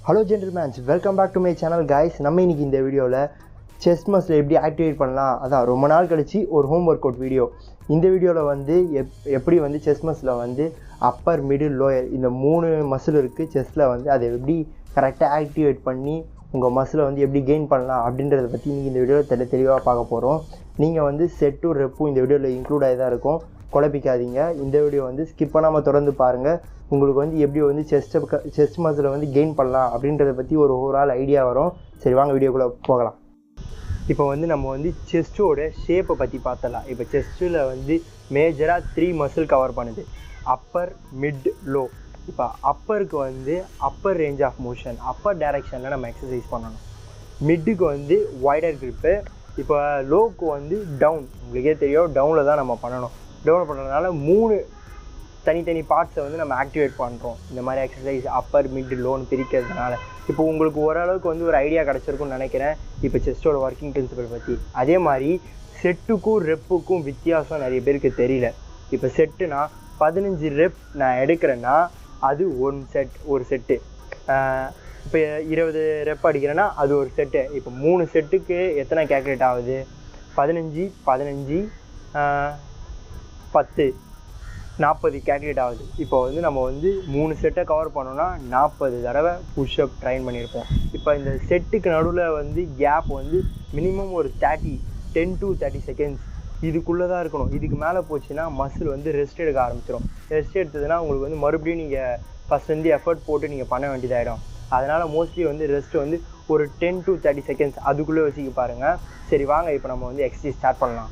Hello gentlemen, welcome back to my channel guys. நம்ம இன்னைக்கு இந்த வீடியோல chest muscle எப்படி ஆக்டிவேட் பண்ணலாம் அதான் ரொம்ப நாள் கழிச்சு ஒரு ஹோம் வொர்க் அவுட் வீடியோ. இந்த வீடியோல வந்து எப்படி வந்து chest muscle வந்து upper middle lower இந்த மூணு மசில் இருக்கு chestல வந்து அதை எப்படி கரெக்ட்டா ஆக்டிவேட் பண்ணி உங்க மசிலை வந்து எப்படி கெயின் பண்ணலாம் அப்படின்றத பத்தி இன்னைக்கு இந்த வீடியோல தெளிவா பார்க்க போறோம். நீங்க வந்து செட் டு ரெப் இந்த வீடியோல இன்க்ளூட் ஆயதா இருக்கும். குழப்பிக்காதீங்க. இந்த வீடியோ வந்து ஸ்கிப் பண்ணாம தொடர்ந்து பாருங்க. உங்களுக்கு வந்து எப்படி வந்து செஸ்ட் மசிலை வந்து கெயின் பண்ணலாம் அப்படின்றத பற்றி ஒரு ஓவரால் ஐடியா வரும். சரி வாங்க வீடியோக்குள்ளே போகலாம். இப்போ வந்து நம்ம வந்து செஸ்ட்டோட ஷேப்பை பற்றி பார்த்தலாம். இப்போ செஸ்ட்டில் வந்து மேஜராக 3 மசில் கவர் பண்ணுது, அப்பர் மிட் லோ. இப்போ அப்பருக்கு வந்து upper range of motion upper டைரெக்ஷனில் நம்ம எக்ஸசைஸ் பண்ணணும். மிட்டுக்கு வந்து வைடர் கிரிப்பு. இப்போ லோக்கு வந்து டவுன், உங்களுக்கே தெரியும் டவுனில் தான் நம்ம பண்ணணும். டவுன் பண்ணுறதுனால 3 தனித்தனி பார்ட்ஸை வந்து நம்ம ஆக்டிவேட் பண்ணுறோம். இந்த மாதிரி எக்ஸசைஸ் அப்பர் மிட் லோன்னு பிரிக்கிறதுனால இப்போ உங்களுக்கு ஓரளவுக்கு வந்து ஒரு ஐடியா கிடச்சிருக்குன்னு நினைக்கிறேன் இப்போ செஸ்ட்டோட ஒர்க்கிங் பிரின்சிபல் பற்றி. அதே மாதிரி செட்டுக்கும் ரெப்புக்கும் வித்தியாசம் நிறைய பேருக்கு தெரியல. இப்போ செட்டுனா 15 ரெப் நான் எடுக்கிறேன்னா அது ஒரு செட்டு. இப்போ 20 ரெப் அடிக்கிறேன்னா அது ஒரு செட்டு. இப்போ 3 செட்டுக்கு எத்தனை கேல்குலேட் ஆகுது? 15 15 10 40 கேல்குலேட் ஆகுது. இப்போ வந்து நம்ம வந்து 3 செட்டை கவர் பண்ணோன்னா 40 தடவை புஷ்அப் ட்ரைன் பண்ணியிருப்போம். இப்போ இந்த செட்டுக்கு நடுவில் வந்து கேப் வந்து மினிமம் ஒரு 10 to 30 செகண்ட்ஸ் இதுக்குள்ளே தான் இருக்கணும். இதுக்கு மேலே போச்சுன்னா மசில் வந்து ரெஸ்ட் எடுக்க ஆரம்பிச்சிடும். ரெஸ்ட் எடுத்ததுன்னா உங்களுக்கு வந்து மறுபடியும் நீங்கள் ஃபஸ்ட் வந்து எஃபர்ட் போட்டு நீங்கள் பண்ண வேண்டியதாகிடும். அதனால் மோஸ்ட்லி வந்து ரெஸ்ட் வந்து ஒரு 10 to 30 செகண்ட்ஸ் அதுக்குள்ளே வச்சுக்க பாருங்கள். சரி வாங்க இப்போ நம்ம வந்து எக்ஸசைஸ் ஸ்டார்ட் பண்ணலாம்.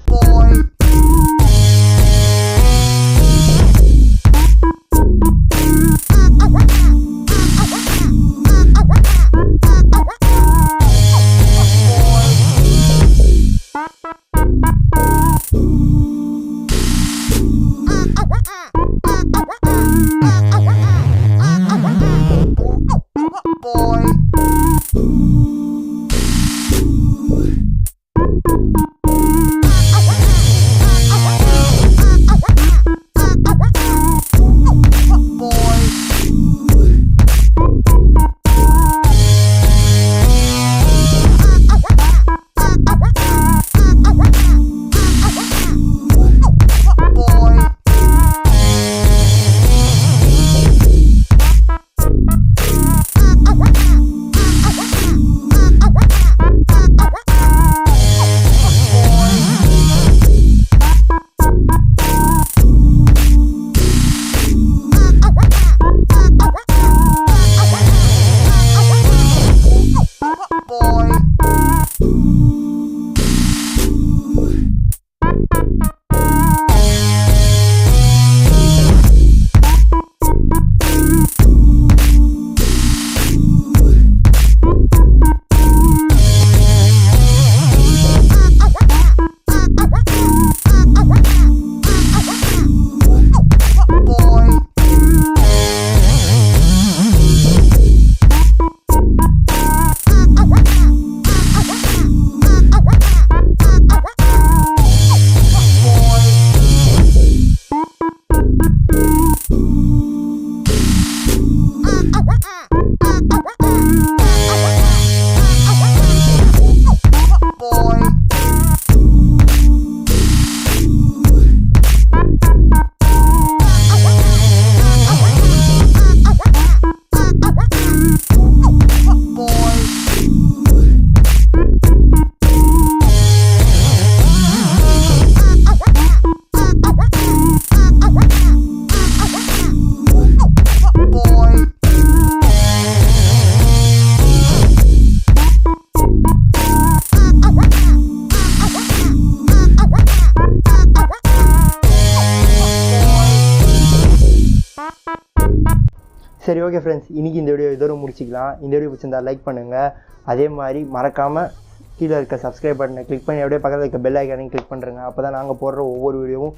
சரி ஓகே ஃப்ரெண்ட்ஸ், இன்றைக்கி இந்த வீடியோ இதோட முடிச்சிக்கலாம். இந்த வீடியோ பிடிச்சிருந்தா லைக் பண்ணுங்கள். அதே மாதிரி மறக்காமல் கீழே இருக்க சப்ஸ்கிரைப் பட்டனை கிளிக் பண்ணி அப்படியே பக்கத்தில் இருக்க பெல் ஐக்கானையும் கிளிக் பண்ணுறேங்க. அப்போ தான் நாங்கள் போடுற ஒவ்வொரு வீடியோவும்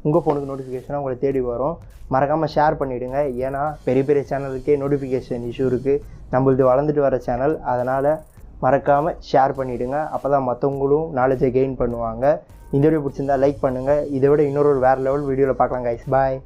உங்கள் ஃபோனுக்கு நோட்டிஃபிகேஷனாக உங்களை தேடி வரும். மறக்காமல் ஷேர் பண்ணிவிடுங்க. ஏன்னா பெரிய பெரிய சேனலுக்கே நோட்டிஃபிகேஷன் இஷ்யூ இருக்குது. நம்மளது வளர்ந்துட்டு வர சேனல், அதனால் மறக்காமல் ஷேர் பண்ணிவிடுங்க. அப்போ தான் மற்றவங்களும் நாலேஜை கெயின் பண்ணுவாங்க. இந்த வீடியோ பிடிச்சிருந்தா லைக் பண்ணுங்கள். இதை விட இன்னொரு வேறு லெவல் வீடியோவில் பார்க்கலாம் கைஸ். பாய்.